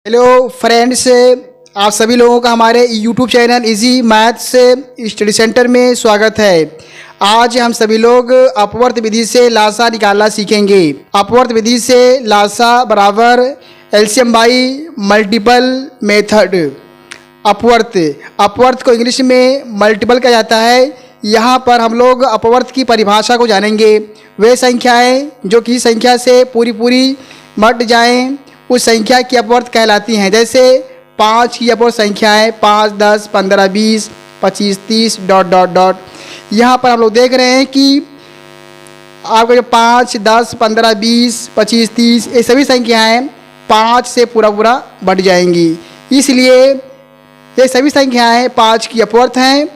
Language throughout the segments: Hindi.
हेलो फ्रेंड्स, आप सभी लोगों का हमारे YouTube channel easy maths study centre में स्वागत है। आज हम सभी लोग अपवर्त विधि से लासा निकालना सीखेंगे। अपवर्त विधि से लासा बराबर एलसीएम बाई मल्टीपल मेथड। अपवर्त को इंग्लिश में मल्टीपल कहा जाता है। यहाँ पर हम लोग अपवर्त की परिभाषा को जानेंगे। वे संख्याएं जो किसी संख्या से पूरी मट जाएं उस संख्या की अपवर्त कहलाती हैं। जैसे 5 की अपवर्त संख्याएं 5, 10, 15, 20, 25, 30 ... यहाँ पर हम लोग देख रहे हैं कि आपको जो 5, 10, 15, 20, 25, 30 ये सभी संख्याएं 5 से पूरा बढ़ जाएंगी। इसलिए ये सभी संख्याएं 5 की अपवर्त हैं।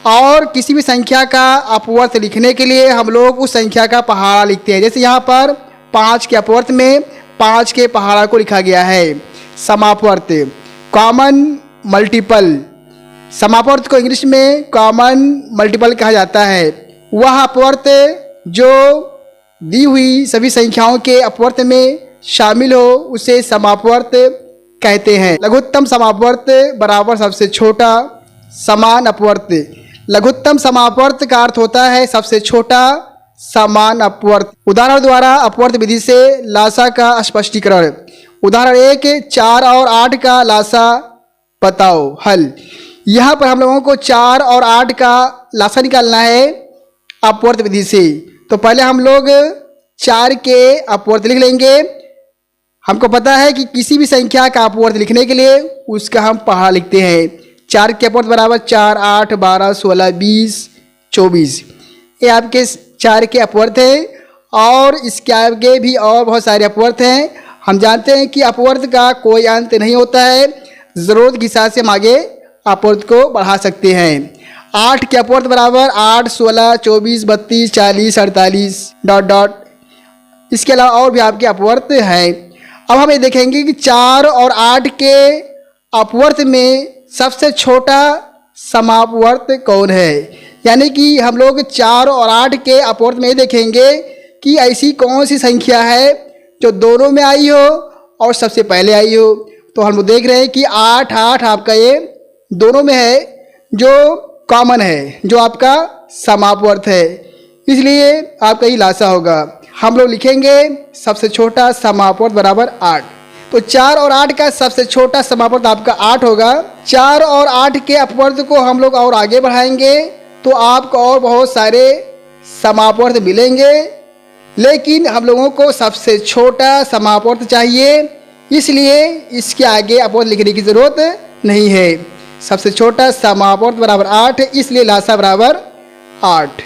और किसी भी संख्या का अपवर्त लिखने के लिए हम लोग उस संख्या का पहाड़ा लिखते हैं। जैसे यहाँ पर 5 के अपवर्त में 5 के पहाड़ा को लिखा गया है। समापवर्त कॉमन मल्टीपल, समापवर्त को इंग्लिश में कॉमन मल्टीपल कहा जाता है। वह अपवर्त जो दी हुई सभी संख्याओं के अपवर्त में शामिल हो उसे समापवर्त कहते हैं। लघुत्तम समापवर्त बराबर सबसे छोटा समान अपवर्त। लघुत्तम समापवर्त का अर्थ होता है सबसे छोटा समान अपवर्त। उदाहरण द्वारा अपवर्त विधि से लासा का स्पष्टीकरण। उदाहरण 1, 4 और 8 का लासा बताओ। हल। यहाँ पर हम लोगों को 4 और 8 का लासा निकालना है अपवर्त विधि से। तो पहले हम लोग 4 के अपवर्त लिख लेंगे। हमको पता है कि किसी भी संख्या का अपवर्त लिखने के लिए उसका हम पहाड़ा लिखते हैं। 4 के अपवर्त बराबर 4, 8, 12, 16, 20, 24। ये आपके 4 के अपवर्त हैं। और इसके आगे भी और बहुत सारे अपवर्त हैं। हम जानते हैं कि अपवर्त का कोई अंत नहीं होता है। ज़रूरत के हिसाब से हम आगे अपवर्त को बढ़ा सकते हैं। 8 के अपवर्त बराबर 8, 16, 24, 32, 40, 48 ... इसके अलावा और भी आपके अपवर्त हैं। अब हम ये देखेंगे कि 4 और 8 के अपवर्त में सबसे छोटा समापवर्त कौन है। यानी कि हम लोग 4 और 8 के अपवर्त में देखेंगे कि ऐसी कौन सी संख्या है जो दोनों में आई हो और सबसे पहले आई हो। तो हम लोग देख रहे हैं कि 8, 8 आपका ये दोनों में है जो कॉमन है, जो आपका समापवर्त है। इसलिए आपका ये लासा होगा। हम लोग लिखेंगे सबसे छोटा समापवर्त बराबर 8। तो 4 और 8 का सबसे छोटा समापवर्त आपका 8 होगा। 4 और 8 के अपवर्त को हम लोग और आगे बढ़ाएंगे तो आपको और बहुत सारे समापवर्त मिलेंगे। लेकिन हम लोगों को सबसे छोटा समापवर्त चाहिए, इसलिए इसके आगे अपवर्त लिखने की ज़रूरत नहीं है। सबसे छोटा समापवर्त बराबर 8, इसलिए लासा बराबर 8।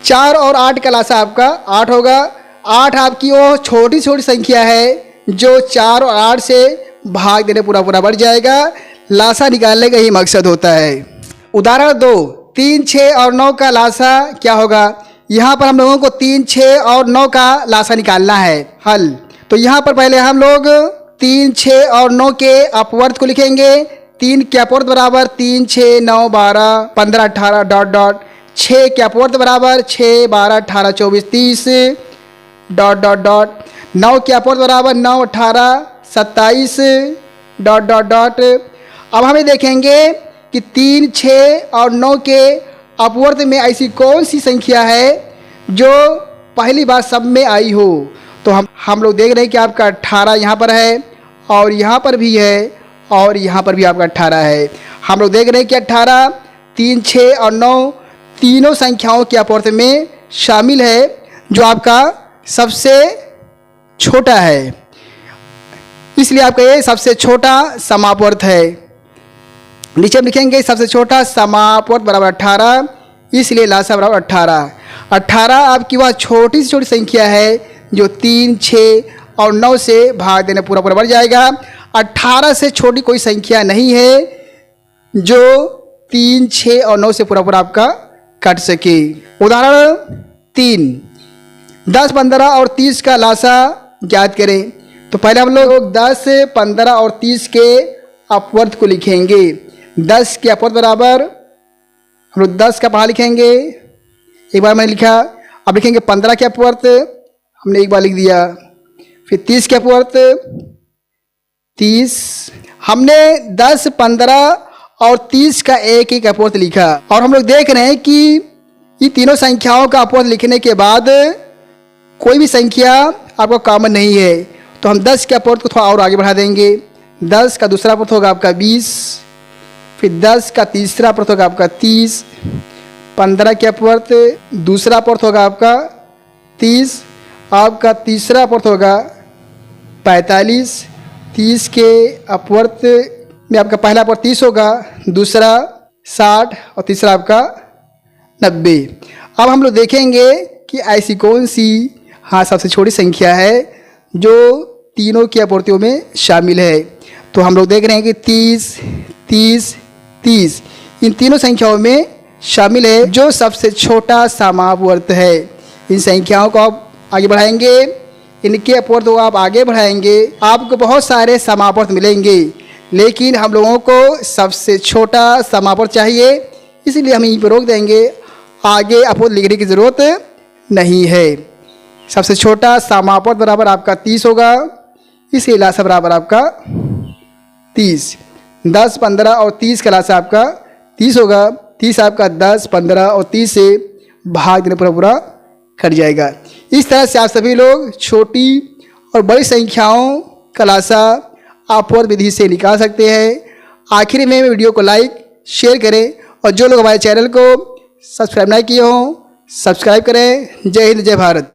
4 और 8 का लासा आपका 8 होगा। 8 आपकी वो छोटी संख्या है जो 4 और 8 से भाग देने पूरा बढ़ जाएगा। लासा निकालने का ही मकसद होता है। उदाहरण 2, 3, 6 और 9 का लासा क्या होगा। यहाँ पर हम लोगों को 3, 6 और 9 का लासा निकालना है। हल। तो यहाँ पर पहले हम लोग 3, 6 और 9 के अपवर्त को लिखेंगे। 3 के अपवर्त बराबर 3, 6, 9, 12, 15, 18 ... 6 के अपवर्त बराबर 6, 12, 18, 24, 30 ... 9 के अपवर्त बराबर 9, 18, 27 ... अब हमें देखेंगे कि 3, 6 और 9 के अपवर्त में ऐसी कौन सी संख्या है जो पहली बार सब में आई हो। तो हम लोग देख रहे हैं कि आपका 18 यहाँ पर है और यहाँ पर भी है और यहाँ पर भी आपका 18 है। हम लोग देख रहे हैं कि 18, 3, 6 और 9 तीनों संख्याओं के अपवर्त में शामिल है जो आपका सबसे छोटा है। इसलिए आपका ये सबसे छोटा समापवर्त है। नीचे हम लिखेंगे सबसे छोटा समापवर्त बराबर 18, इसलिए लासा बराबर 18। 18 आपकी वह छोटी से छोटी संख्या है जो 3, 6 और 9 से भाग देने पूरा बढ़ जाएगा। 18 से छोटी कोई संख्या नहीं है जो 3, 6 और 9 से पूरा आपका कट सके। उदाहरण 3, 10, 15 और 30 का लासा ज्ञात करें। तो पहले हम लोग 10, 15 और 30 के अपवर्त को लिखेंगे। 10 के अपवर्त बराबर हम लोग 10 का पहाड़ा लिखेंगे। एक बार मैंने लिखा। अब लिखेंगे 15 के अपवर्त, हमने एक बार लिख दिया। फिर 30 के अपवर्त 30। हमने 10, 15 और 30 का एक एक अपवर्त लिखा और हम लोग देख रहे हैं कि ये तीनों संख्याओं का अपवर्त लिखने के बाद कोई भी संख्या आपका कॉमन नहीं है, तो हम 10 के अपवर्त को थोड़ा और आगे बढ़ा देंगे। 10 का दूसरा अपवर्त होगा आपका 20, फिर 10 का तीसरा अपवर्त होगा आपका 30, 15 के अपवर्त दूसरा अपवर्त होगा आपका 30, आपका तीसरा अपवर्त होगा 45, 30 के अपवर्त में आपका पहला अपवर्त 30 होगा, दूसरा 60 और तीसरा आपका 90। अब हम लोग देखेंगे कि ऐसी कौन सी सबसे छोटी संख्या है जो तीनों की अपवर्तियों में शामिल है। तो हम लोग देख रहे हैं कि 30, 30, 30 इन तीनों संख्याओं में शामिल है जो सबसे छोटा समापवर्त है। इन संख्याओं को आप आगे बढ़ाएंगे, इनके अपवर्त को आप आगे बढ़ाएंगे, आपको बहुत सारे समापवर्त मिलेंगे, लेकिन हम लोगों को सबसे छोटा समापवर्त चाहिए, इसलिए हम यहीं पर रोक देंगे। आगे अपवर्त लिखने की ज़रूरत नहीं है। सबसे छोटा समापवर्त बराबर आपका 30 होगा, इसलिए लासा बराबर आपका 30। 10, 15 और 30 का लासा आपका 30 होगा। 30 आपका 10, 15 और 30 से भाग देने पर पूरा कट जाएगा। इस तरह से आप सभी लोग छोटी और बड़ी संख्याओं का लासा अपवर्त विधि से निकाल सकते हैं। आखिर में वीडियो को लाइक शेयर करें और जो लोग हमारे चैनल को सब्सक्राइब नहीं किए हों सब्सक्राइब करें। जय हिंद, जय भारत।